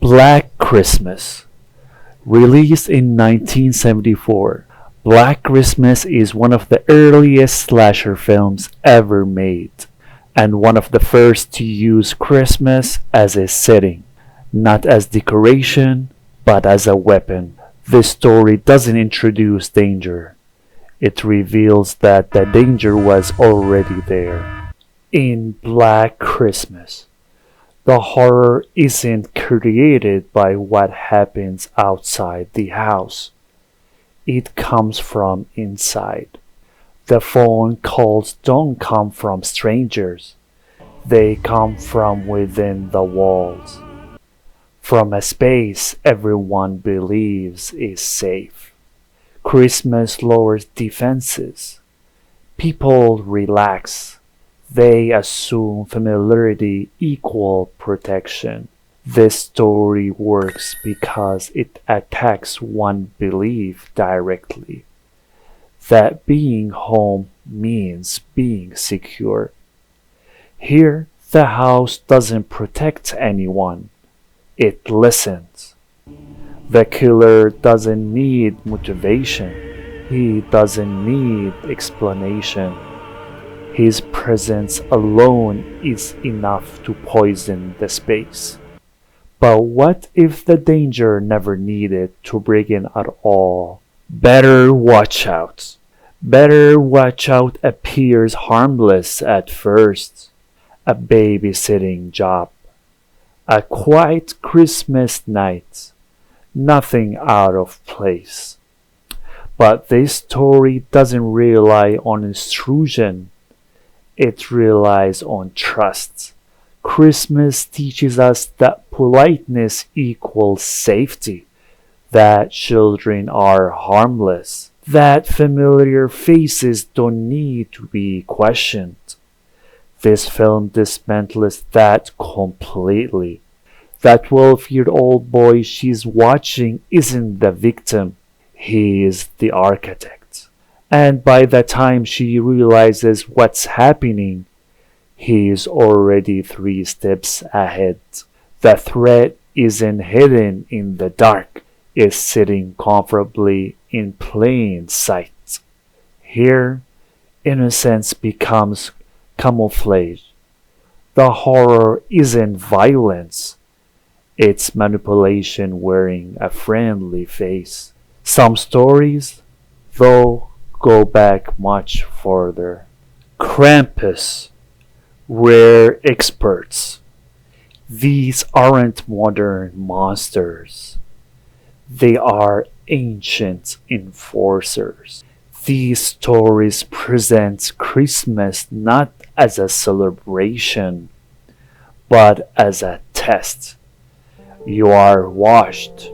Black Christmas. Released in 1974, Black Christmas is one of the earliest slasher films ever made, and one of the first to use Christmas as a setting, not as decoration, but as a weapon. This story doesn't introduce danger. It reveals that the danger was already there. In Black Christmas, the horror isn't created by what happens outside the house. It comes from inside. The phone calls don't come from strangers. They come from within the walls. From a space everyone believes is safe. Christmas lowers defenses. People relax. They assume familiarity equals protection. This story works because it attacks one belief directly, that being home means being secure. Here, the house doesn't protect anyone, it listens. The killer doesn't need motivation, he doesn't need explanation. His presence alone is enough to poison the space. But what if the danger never needed to break in at all? Better watch out. Better watch out appears harmless at first. A babysitting job. A quiet Christmas night. Nothing out of place. But this story doesn't rely on intrusion. It relies on trust. Christmas teaches us that politeness equals safety, that children are harmless, that familiar faces don't need to be questioned. This film dismantles that completely. That 12-year-old boy she's watching isn't the victim, he is the architect. And by the time she realizes what's happening, he is already 3 steps ahead. The threat isn't hidden in the dark, it's sitting comfortably in plain sight. Here, innocence becomes camouflage. The horror isn't violence, it's manipulation wearing a friendly face. Some stories, though, go back much further. Krampus. Rare experts. These aren't modern monsters. They are ancient enforcers. These stories present Christmas not as a celebration, but as a test. You are watched.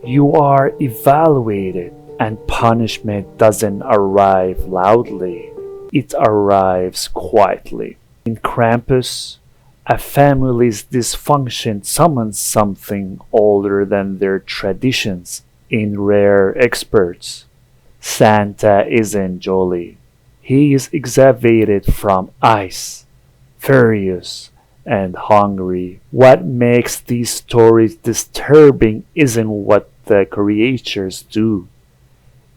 You are evaluated, and punishment doesn't arrive loudly. It arrives quietly. In Krampus, a family's dysfunction summons something older than their traditions. In Rare Experts, Santa isn't jolly. He is excavated from ice, furious, and hungry. What makes these stories disturbing isn't what the creatures do.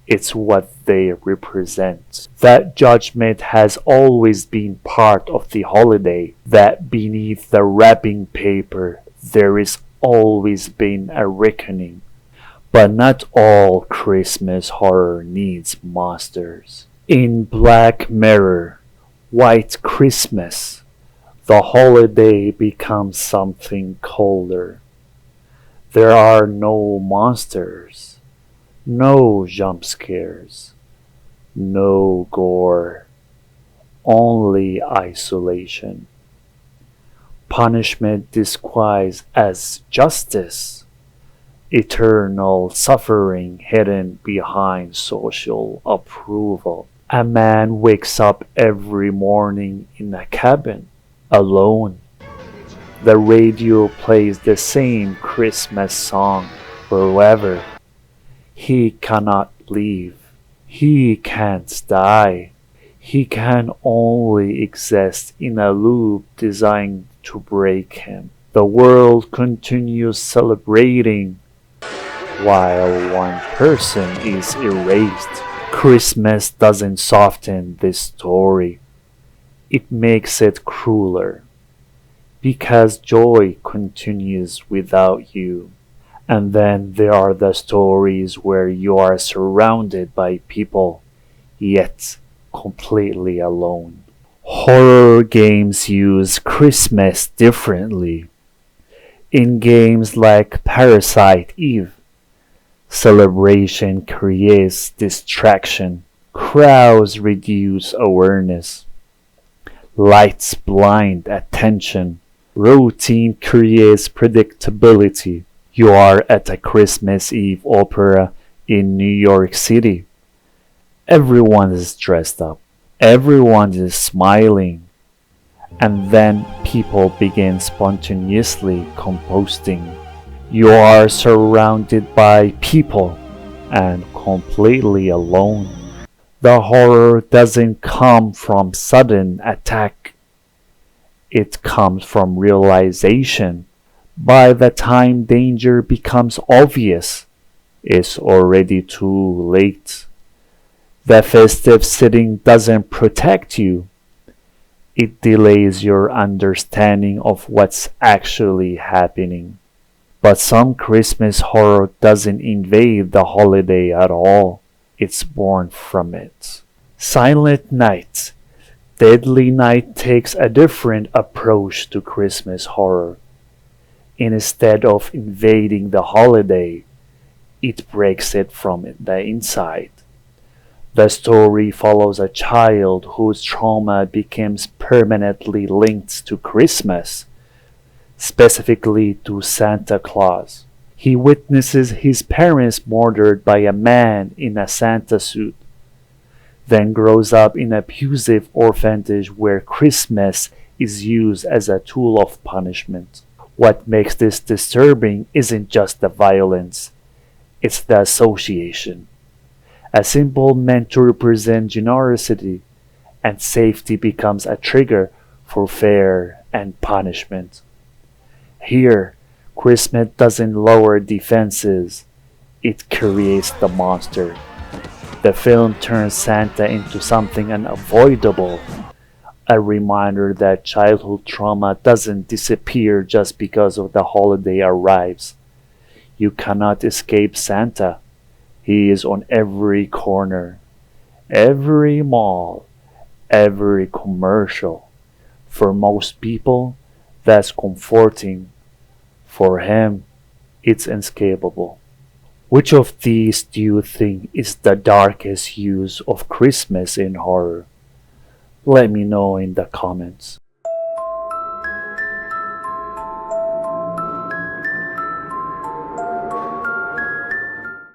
It's what they represent. That judgment has always been part of the holiday, that beneath the wrapping paper there is always been a reckoning. But not all Christmas horror needs monsters. In Black Mirror, White Christmas, the holiday becomes something colder. There are no monsters. No jump scares, no gore, only isolation. Punishment disguised as justice, eternal suffering hidden behind social approval. A man wakes up every morning in a cabin, alone. The radio plays the same Christmas song forever. He cannot leave. He can't die. He can only exist in a loop designed to break him. The world continues celebrating while one person is erased. Christmas doesn't soften this story, it makes it crueler. Because joy continues without you. And then there are the stories where you are surrounded by people, yet completely alone. Horror games use Christmas differently. In games like Parasite Eve, celebration creates distraction. Crowds reduce awareness. Lights blind attention. Routine creates predictability. You are at a Christmas Eve opera in New York City. Everyone is dressed up. Everyone is smiling. And then people begin spontaneously composting. You are surrounded by people and completely alone. The horror doesn't come from sudden attack. It comes from realization. By the time danger becomes obvious, it's already too late. The festive setting doesn't protect you. It delays your understanding of what's actually happening. But some Christmas horror doesn't invade the holiday at all. It's born from it. Silent Night. Deadly Night takes a different approach to Christmas horror. Instead of invading the holiday, it breaks it from the inside. The story follows a child whose trauma becomes permanently linked to Christmas, specifically to Santa Claus. He witnesses his parents murdered by a man in a Santa suit, then grows up in abusive orphanage where Christmas is used as a tool of punishment. What makes this disturbing isn't just the violence, it's the association. A symbol meant to represent generosity and safety becomes a trigger for fear and punishment. Here, Christmas doesn't lower defenses, it creates the monster. The film turns Santa into something unavoidable, a reminder that childhood trauma doesn't disappear just because of the holiday arrives. You cannot escape Santa. He is on every corner, every mall, every commercial. For most people, that's comforting. For him, it's inescapable. Which of these do you think is the darkest use of Christmas in horror? Let me know in the comments.